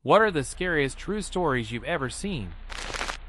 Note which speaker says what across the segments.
Speaker 1: What are the scariest true stories you've ever seen?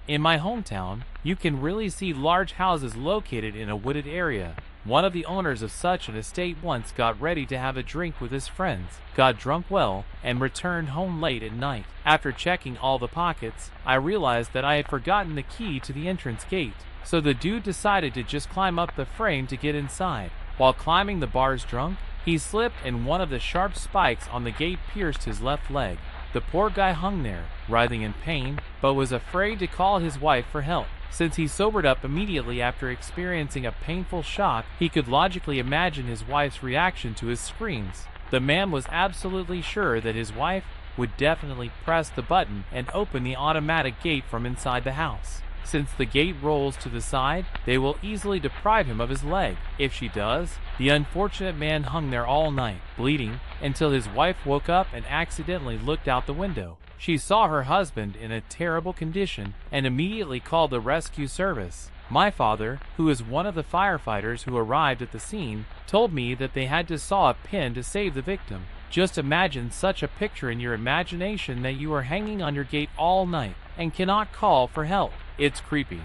Speaker 1: In my hometown, you can really see large houses located in a wooded area. One of the owners of such an estate once got ready to have a drink with his friends, got drunk well, and returned home late at night. After checking all the pockets, I realized that I had forgotten the key to the entrance gate. So the dude decided to just climb up the frame to get inside. While climbing the bars drunk, he slipped and one of the sharp spikes on the gate pierced his left leg. The poor guy hung there, writhing in pain, but was afraid to call his wife for help. Since he sobered up immediately after experiencing a painful shock, he could logically imagine his wife's reaction to his screams. The man was absolutely sure that his wife would definitely press the button and open the automatic gate from inside the house. Since the gate rolls to the side, they will easily deprive him of his leg. If she does, the unfortunate man hung there all night, bleeding, until his wife woke up and accidentally looked out the window. She saw her husband in a terrible condition and immediately called the rescue service. My father, who is one of the firefighters who arrived at the scene, told me that they had to saw a pin to save the victim. Just imagine such a picture in your imagination that you are hanging on your gate all night and cannot call for help. It's creepy.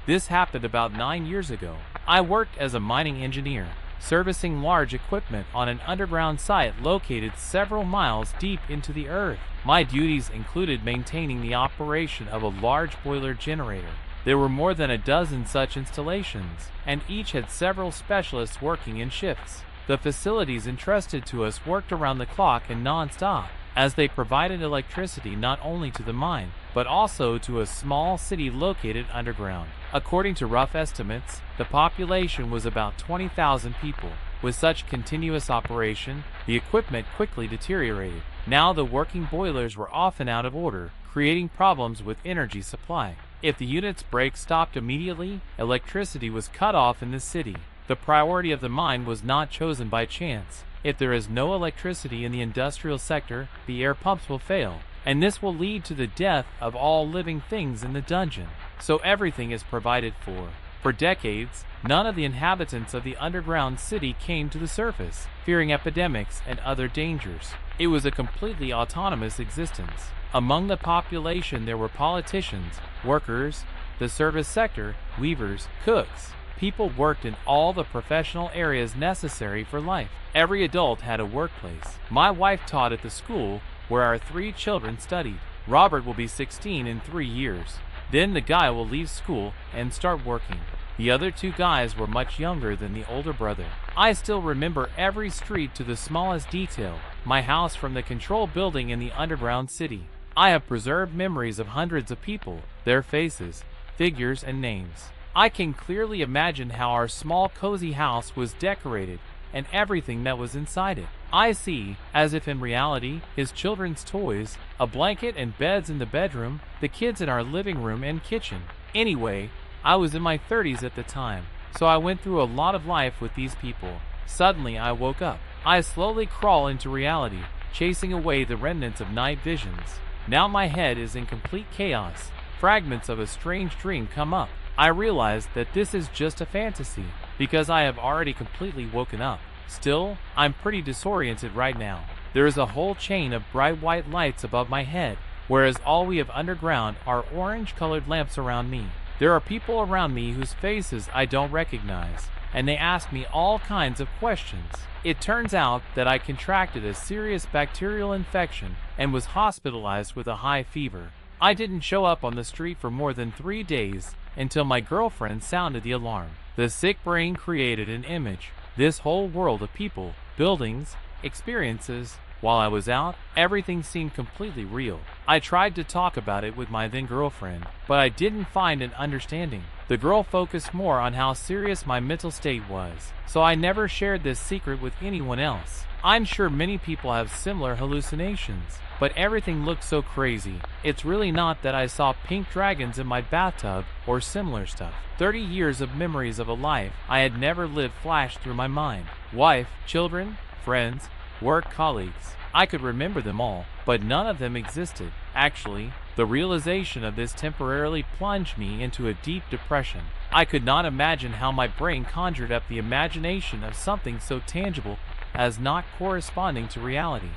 Speaker 1: This happened about 9 years ago. I worked as a mining engineer, servicing large equipment on an underground site located several miles deep into the earth. My duties included maintaining the operation of a large boiler generator. There were more than a dozen such installations, and each had several specialists working in shifts. The facilities entrusted to us worked around the clock and non-stop, as they provided electricity not only to the mine, but also to a small city located underground. According to rough estimates, the population was about 20,000 people. With such continuous operation, the equipment quickly deteriorated. Now the working boilers were often out of order, creating problems with energy supply. If the unit's brakes stopped immediately, electricity was cut off in the city. The priority of the mine was not chosen by chance. If there is no electricity in the industrial sector, the air pumps will fail, and this will lead to the death of all living things in the dungeon. So everything is provided for. For decades, none of the inhabitants of the underground city came to the surface, fearing epidemics and other dangers. It was a completely autonomous existence. Among the population there were politicians, workers, the service sector, weavers, cooks. People worked in all the professional areas necessary for life. Every adult had a workplace. My wife taught at the school where our 3 children studied. Robert will be 16 in 3 years. Then the guy will leave school and start working. The other 2 guys were much younger than the older brother. I still remember every street to the smallest detail, my house from the control building in the underground city. I have preserved memories of hundreds of people, their faces, figures, and names. I can clearly imagine how our small cozy house was decorated and everything that was inside it. I see, as if in reality, his children's toys, a blanket and beds in the bedroom, the kids in our living room and kitchen. Anyway, I was in my 30s at the time, so I went through a lot of life with these people. Suddenly I woke up. I slowly crawl into reality, chasing away the remnants of night visions. Now my head is in complete chaos. Fragments of a strange dream come up. I realize that this is just a fantasy, because I have already completely woken up. Still, I'm pretty disoriented right now. There is a whole chain of bright white lights above my head, whereas all we have underground are orange-colored lamps around me. There are people around me whose faces I don't recognize, and they ask me all kinds of questions. It turns out that I contracted a serious bacterial infection and was hospitalized with a high fever. I didn't show up on the street for more than 3 days until my girlfriend sounded the alarm. The sick brain created an image, this whole world of people, buildings, experiences. While I was out, everything seemed completely real. I tried to talk about it with my then girlfriend, but I didn't find an understanding. The girl focused more on how serious my mental state was, so I never shared this secret with anyone else. I'm sure many people have similar hallucinations, but everything looked so crazy. It's really not that I saw pink dragons in my bathtub or similar stuff. 30 years of memories of a life I had never lived flashed through my mind. Wife, children, friends, work colleagues. I could remember them all, but none of them existed. Actually, the realization of this temporarily plunged me into a deep depression. I could not imagine how my brain conjured up the imagination of something so tangible as not corresponding to reality.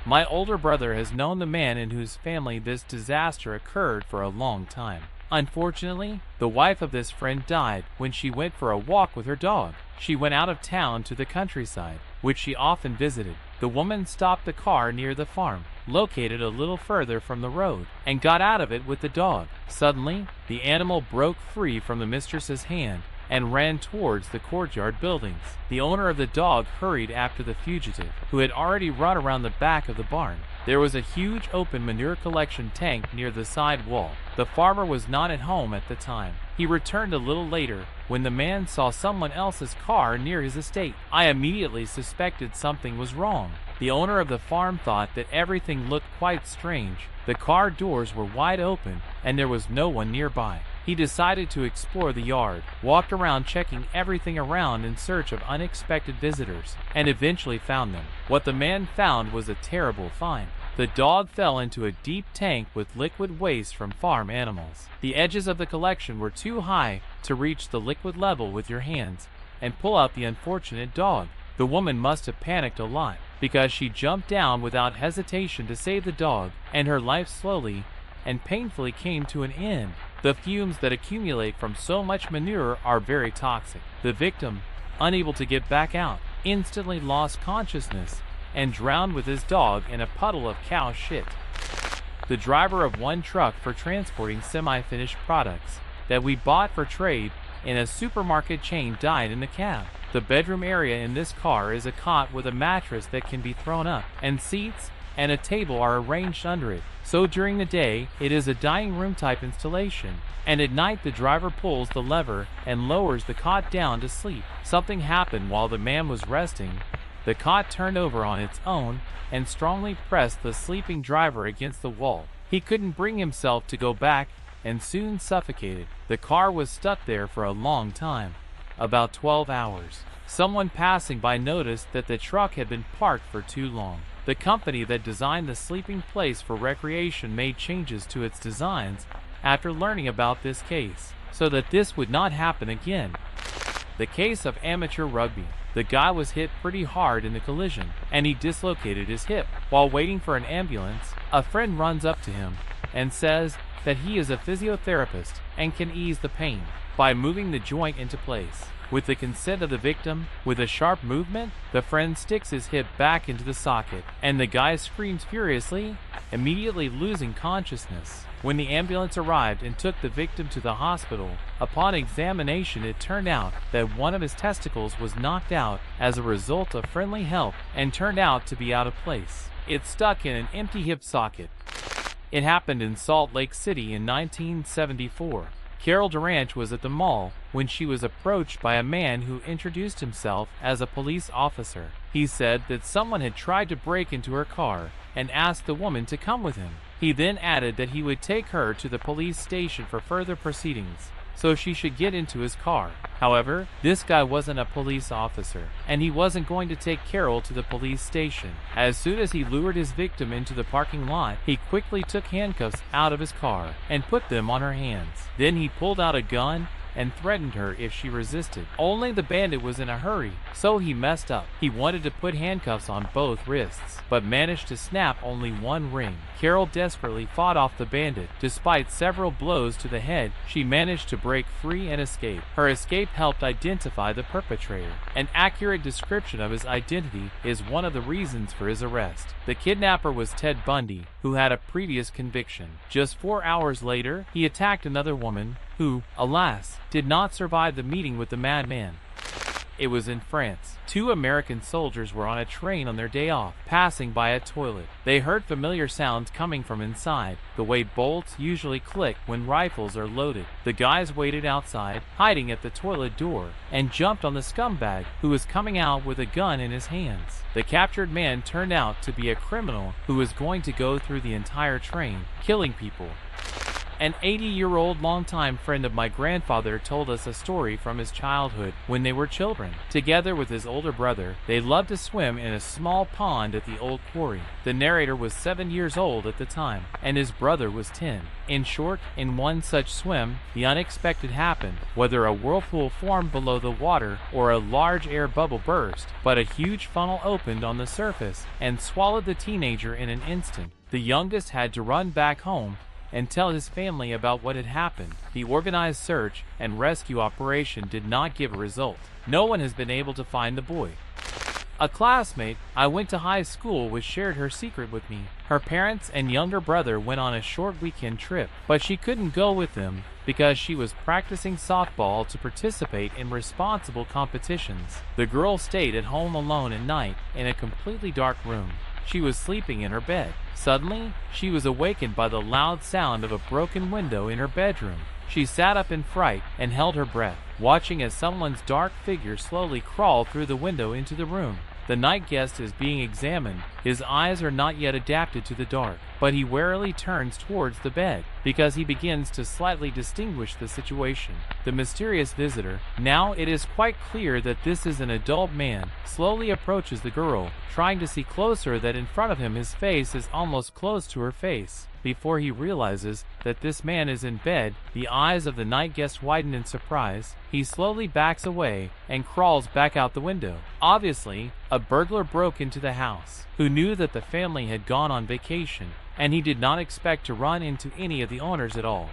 Speaker 1: My older brother has known the man in whose family this disaster occurred for a long time. Unfortunately, the wife of this friend died when she went for a walk with her dog. She went out of town to the countryside, which she often visited. The woman stopped the car near the farm, located a little further from the road, and got out of it with the dog. Suddenly, the animal broke free from the mistress's hand and ran towards the courtyard buildings. The owner of the dog hurried after the fugitive, who had already run around the back of the barn. There was a huge open manure collection tank near the side wall. The farmer was not at home at the time. He returned a little later when the man saw someone else's car near his estate. I immediately suspected something was wrong. The owner of the farm thought that everything looked quite strange. The car doors were wide open and there was no one nearby. He decided to explore the yard, walked around checking everything around in search of unexpected visitors, and eventually found them. What the man found was a terrible find. The dog fell into a deep tank with liquid waste from farm animals. The edges of the collection were too high to reach the liquid level with your hands and pull out the unfortunate dog. The woman must have panicked a lot because she jumped down without hesitation to save the dog, and her life slowly and painfully came to an end. The fumes that accumulate from so much manure are very toxic. The victim, unable to get back out, instantly lost consciousness and drowned with his dog in a puddle of cow shit. The driver of one truck for transporting semi-finished products that we bought for trade in a supermarket chain died in the cab. The bedroom area in this car is a cot with a mattress that can be thrown up, and seats and a table are arranged under it. So during the day, it is a dining room type installation, and at night the driver pulls the lever and lowers the cot down to sleep. Something happened while the man was resting. The cot turned over on its own and strongly pressed the sleeping driver against the wall. He couldn't bring himself to go back and soon suffocated. The car was stuck there for a long time, about 12 hours. Someone passing by noticed that the truck had been parked for too long. The company that designed the sleeping place for recreation made changes to its designs after learning about this case, so that this would not happen again. The case of amateur rugby. The guy was hit pretty hard in the collision, and he dislocated his hip. While waiting for an ambulance, a friend runs up to him and says that he is a physiotherapist and can ease the pain by moving the joint into place. With the consent of the victim, with a sharp movement, the friend sticks his hip back into the socket, and the guy screams furiously, immediately losing consciousness. When the ambulance arrived and took the victim to the hospital, upon examination it turned out that one of his testicles was knocked out as a result of friendly help and turned out to be out of place. It stuck in an empty hip socket. It happened in Salt Lake City in 1974. Carol Durant was at the mall when she was approached by a man who introduced himself as a police officer. He said that someone had tried to break into her car and asked the woman to come with him. He then added that he would take her to the police station for further proceedings, so she should get into his car. However, this guy wasn't a police officer, and he wasn't going to take Carol to the police station. As soon as he lured his victim into the parking lot, he quickly took handcuffs out of his car and put them on her hands. Then he pulled out a gun and threatened her if she resisted. Only the bandit was in a hurry, so he messed up. He wanted to put handcuffs on both wrists, but managed to snap only one ring. Carol desperately fought off the bandit. Despite several blows to the head, she managed to break free and escape. Her escape helped identify the perpetrator. An accurate description of his identity is one of the reasons for his arrest. The kidnapper was Ted Bundy, who had a previous conviction. Just 4 hours later, he attacked another woman who, alas, did not survive the meeting with the madman. It was in France. 2 American soldiers were on a train on their day off, passing by a toilet. They heard familiar sounds coming from inside, the way bolts usually click when rifles are loaded. The guys waited outside, hiding at the toilet door, and jumped on the scumbag, who was coming out with a gun in his hands. The captured man turned out to be a criminal who was going to go through the entire train, killing people. An 80-year-old longtime friend of my grandfather told us a story from his childhood when they were children. Together with his older brother, they loved to swim in a small pond at the old quarry. The narrator was 7 years old at the time, and his brother was 10. In short, in one such swim, the unexpected happened, whether a whirlpool formed below the water or a large air bubble burst, but a huge funnel opened on the surface and swallowed the teenager in an instant. The youngest had to run back home and tell his family about what had happened. The organized search and rescue operation did not give a result. No one has been able to find the boy. A classmate I went to high school with shared her secret with me. Her parents and younger brother went on a short weekend trip, but she couldn't go with them because she was practicing softball to participate in responsible competitions. The girl stayed at home alone at night in a completely dark room. She was sleeping in her bed. Suddenly, she was awakened by the loud sound of a broken window in her bedroom. She sat up in fright and held her breath, watching as someone's dark figure slowly crawled through the window into the room. The night guest is being examined. His eyes are not yet adapted to the dark, but he warily turns towards the bed because he begins to slightly distinguish the situation. The mysterious visitor, now it is quite clear that this is an adult man, slowly approaches the girl, trying to see closer that in front of him his face is almost close to her face. Before he realizes that this man is in bed, the eyes of the night guest widen in surprise. He slowly backs away and crawls back out the window. Obviously, a burglar broke into the house, who knew that the family had gone on vacation, and he did not expect to run into any of the owners at all.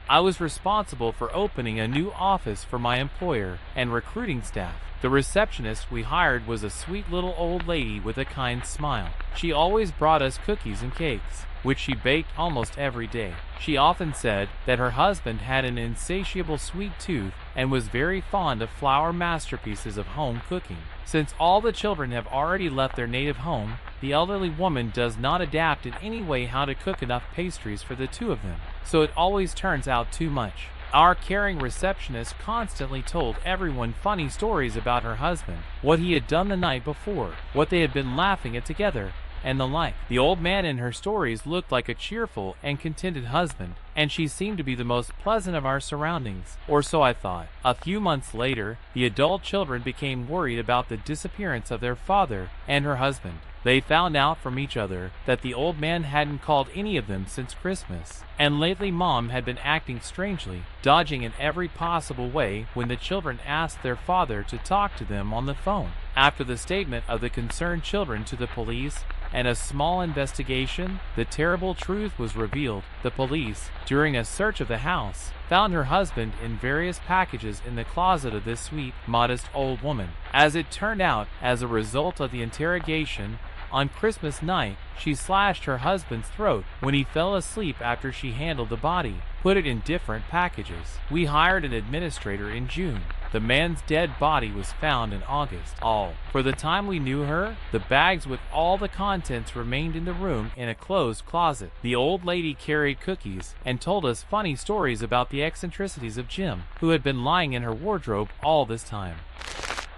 Speaker 1: I was responsible for opening a new office for my employer and recruiting staff. The receptionist we hired was a sweet little old lady with a kind smile. She always brought us cookies and cakes, which she baked almost every day. She often said that her husband had an insatiable sweet tooth and was very fond of flower masterpieces of home cooking. Since all the children have already left their native home, the elderly woman does not adapt in any way how to cook enough pastries for the two of them, so it always turns out too much. Our caring receptionist constantly told everyone funny stories about her husband, what he had done the night before, what they had been laughing at together, and the like. The old man in her stories looked like a cheerful and contented husband, and she seemed to be the most pleasant of our surroundings, or so I thought. A few months later, the adult children became worried about the disappearance of their father and her husband. They found out from each other that the old man hadn't called any of them since Christmas, and lately Mom had been acting strangely, dodging in every possible way when the children asked their father to talk to them on the phone. After the statement of the concerned children to the police and a small investigation, the terrible truth was revealed. The police, during a search of the house, found her husband in various packages in the closet of this sweet, modest old woman. As it turned out, as a result of the interrogation, on Christmas night, she slashed her husband's throat when he fell asleep after she handled the body, put it in different packages. We hired an administrator in June. The man's dead body was found in August. For the time we knew her, the bags with all the contents remained in the room in a closed closet. The old lady carried cookies and told us funny stories about the eccentricities of Jim, who had been lying in her wardrobe all this time.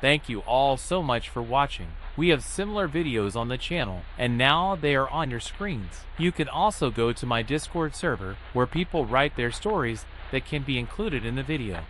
Speaker 1: Thank you all so much for watching. We have similar videos on the channel, and now they are on your screens. You can also go to my Discord server, where people write their stories that can be included in the video.